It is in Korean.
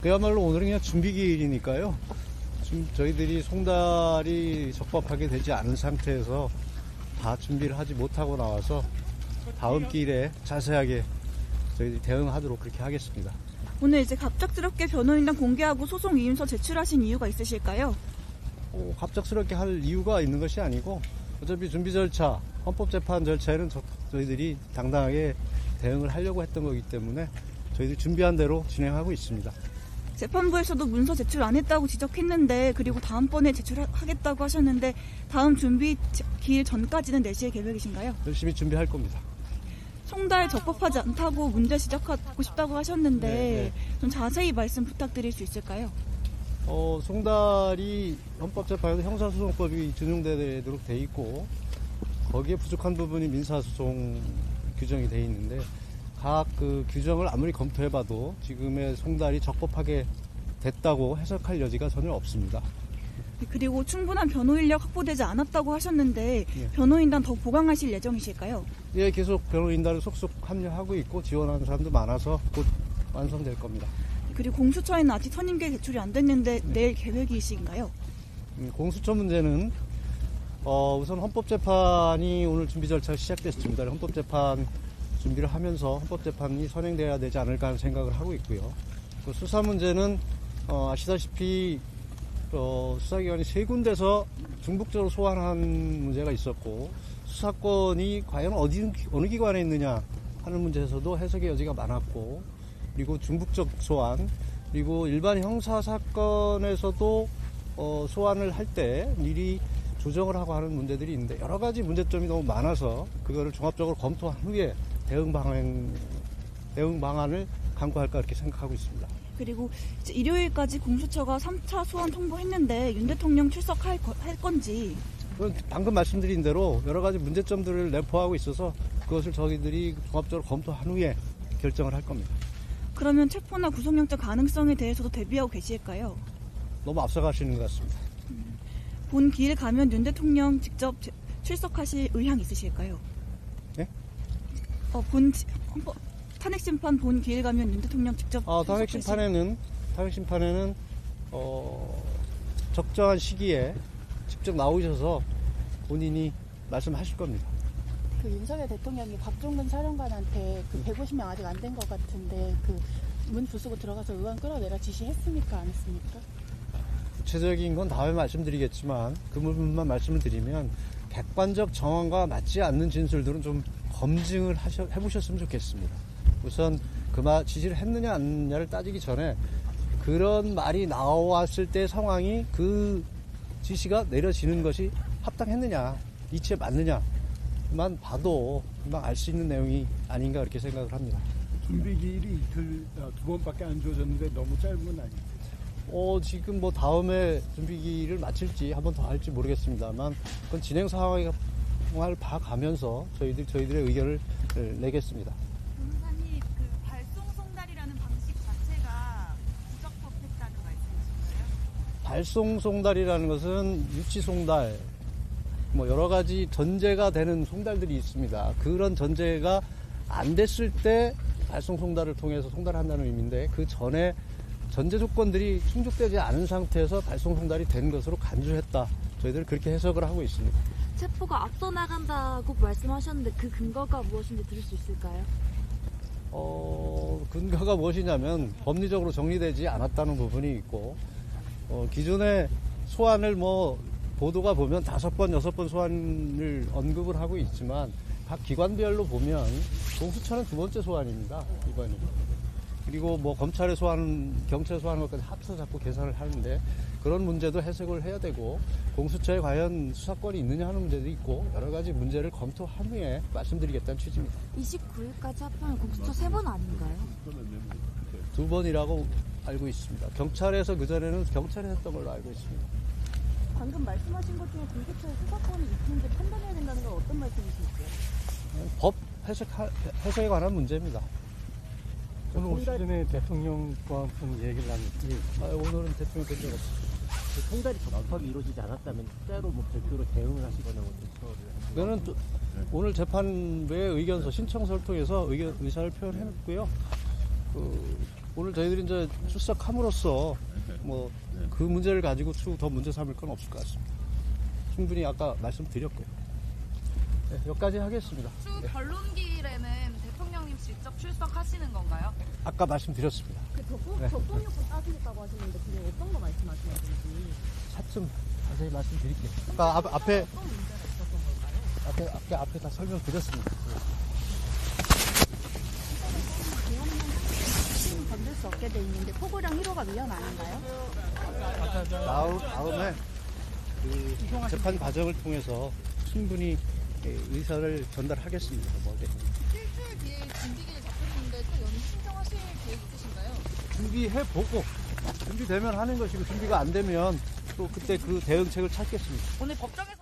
그야말로 오늘은 그냥 준비기일이니까요. 저희들이 송달이 적법하게 되지 않은 상태에서 다 준비를 하지 못하고 나와서 다음 기일에 자세하게 저희들이 대응하도록 그렇게 하겠습니다. 오늘 이제 갑작스럽게 변호인단 공개하고 소송 이윤서 제출하신 이유가 있으실까요? 갑작스럽게 할 이유가 있는 것이 아니고 어차피 준비 절차, 헌법재판 절차에는 저희들이 당당하게 대응을 하려고 했던 거기 때문에 저희들이 준비한 대로 진행하고 있습니다. 재판부에서도 문서 제출 안 했다고 지적했는데, 그리고 다음번에 제출하겠다고 하셨는데 다음 준비 기일 전까지는 내실 계획이신가요? 열심히 준비할 겁니다. 송달 적법하지 않다고 문제 지적하고 싶다고 하셨는데 네. 좀 자세히 말씀 부탁드릴 수 있을까요? 송달이 헌법재판에서 형사소송법이 준용되도록 돼 있고 거기에 부족한 부분이 민사소송 규정이 돼 있는데 각 그 규정을 아무리 검토해봐도 지금의 송달이 적법하게 됐다고 해석할 여지가 전혀 없습니다. 그리고 충분한 변호 인력 확보되지 않았다고 하셨는데 변호인단 더 보강하실 예정이실까요? 예, 계속 변호인단을 속속 합류하고 있고 지원하는 사람도 많아서 곧 완성될 겁니다. 그리고 공수처에는 아직 선임계 제출이 안 됐는데 내일 계획이신가요? 공수처 문제는 우선 헌법재판이 오늘 준비 절차가 시작됐습니다. 헌법재판 준비를 하면서 헌법재판이 선행돼야 되지 않을까 하는 생각을 하고 있고요. 그 수사 문제는 아시다시피 수사기관이 세 군데서 중복적으로 소환한 문제가 있었고 수사권이 과연 어느 기관에 있느냐 하는 문제에서도 해석의 여지가 많았고, 그리고 중복적 소환, 그리고 일반 형사 사건에서도 소환을 할 때 미리 조정을 하고 하는 문제들이 있는데 여러 가지 문제점이 너무 많아서 그거를 종합적으로 검토한 후에 대응 방안을 강구할까 이렇게 생각하고 있습니다. 그리고 이제 일요일까지 공수처가 3차 소환 통보했는데 윤 대통령 출석할 건지. 그건 방금 말씀드린 대로 여러 가지 문제점들을 내포하고 있어서 그것을 저희들이 종합적으로 검토한 후에 결정을 할 겁니다. 그러면 체포나 구속영장 가능성에 대해서도 대비하고 계실까요? 너무 앞서가시는 것 같습니다. 본 기일 가면 윤 대통령 직접 출석하실 의향 있으실까요? 네? 탄핵심판 본 기일 가면 윤 대통령 직접 탄핵심판에는 적정한 시기에 직접 나오셔서 본인이 말씀하실 겁니다. 그 윤석열 대통령이 박종근 사령관한테 그 150명 아직 안 된 것 같은데 그 문 부수고 들어가서 의원 끌어내라 지시했습니까? 안 했습니까? 구체적인 건 다음에 말씀드리겠지만 그 부분만 말씀을 드리면 객관적 정황과 맞지 않는 진술들은 좀 검증을 해보셨으면 좋겠습니다. 우선 그 말 지시를 했느냐 안 했느냐를 따지기 전에 그런 말이 나왔을 때 상황이 그 지시가 내려지는 것이 합당했느냐, 이치에 맞느냐만 봐도 금방 알 수 있는 내용이 아닌가 그렇게 생각을 합니다. 준비 기일이 이틀, 2번밖에 안 주어졌는데 너무 짧은 건 아니죠? 지금 다음에 준비기를 마칠지 한 번 더 할지 모르겠습니다만 그건 진행 상황을 봐가면서 저희들의 의견을 내겠습니다. 변호사님, 그 발송 송달이라는 방식 자체가 부적법했다는 말씀이신가요? 발송 송달이라는 것은 유치 송달, 여러 가지 전제가 되는 송달들이 있습니다. 그런 전제가 안 됐을 때 발송 송달을 통해서 송달한다는 의미인데 그 전에 전제 조건들이 충족되지 않은 상태에서 발송 송달이 된 것으로 간주했다. 저희들은 그렇게 해석을 하고 있습니다. 체포가 앞서 나간다고 말씀하셨는데 그 근거가 무엇인지 들을 수 있을까요? 근거가 무엇이냐면 법리적으로 정리되지 않았다는 부분이 있고 기존의 소환을 보도가 보면 5번, 6번 소환을 언급을 하고 있지만 각 기관별로 보면 공수처는 2번째 소환입니다. 이번이. 그리고 검찰에 소환, 경찰에 소환하는 것까지 합쳐서 자꾸 계산을 하는데 그런 문제도 해석을 해야 되고 공수처에 과연 수사권이 있느냐 하는 문제도 있고 여러 가지 문제를 검토한 후에 말씀드리겠다는 취지입니다. 29일까지 합하면 공수처 3번 아닌가요? 2번이라고 알고 있습니다. 경찰에서 그전에는 경찰에 했던 걸로 알고 있습니다. 방금 말씀하신 것 중에 공수처의 수사권이 있는지 판단해야 된다는 건 어떤 말씀이실까요? 법 해석에 관한 문제입니다. 오늘 오시 전에 대통령과 무슨 얘기를 나눴지? 오늘은 대통령 된 적 없습니다. 송달이 적법하게 이루어지지 않았다면 따로 별도로 대응을 하시거나 그거는 오늘 재판부의 의견서 신청서를 통해서 의사를 표현했고요. 오늘 저희들이 이제 출석함으로써 뭐 그 문제를 가지고 추후 더 문제 삼을 건 없을 것 같습니다. 충분히 아까 말씀드렸고요. 네, 여기까지 하겠습니다. 추후 변론기일에는 대통령님 직접 출석하시는 건가요? 아까 말씀드렸습니다. 그 격동요건 따지겠다고 하시는데 그게 어떤 거 말씀하시는 건지. 차츰 자세히 말씀드릴게요. 아까 앞에 다 설명드렸습니다. 건들 수 없게 돼 있는데 포고령 1호가 위헌 아닌가요? 다음에 그 재판 과정을 통해서 충분히 의사를 전달하겠습니다. 일주일 뒤에 준비기일 잡혔는데 또 연임 신청하실 계획 있으신가요? 준비해보고 준비되면 하는 것이고 준비가 안 되면 또 그때 그 대응책을 찾겠습니다. 오늘 법정에서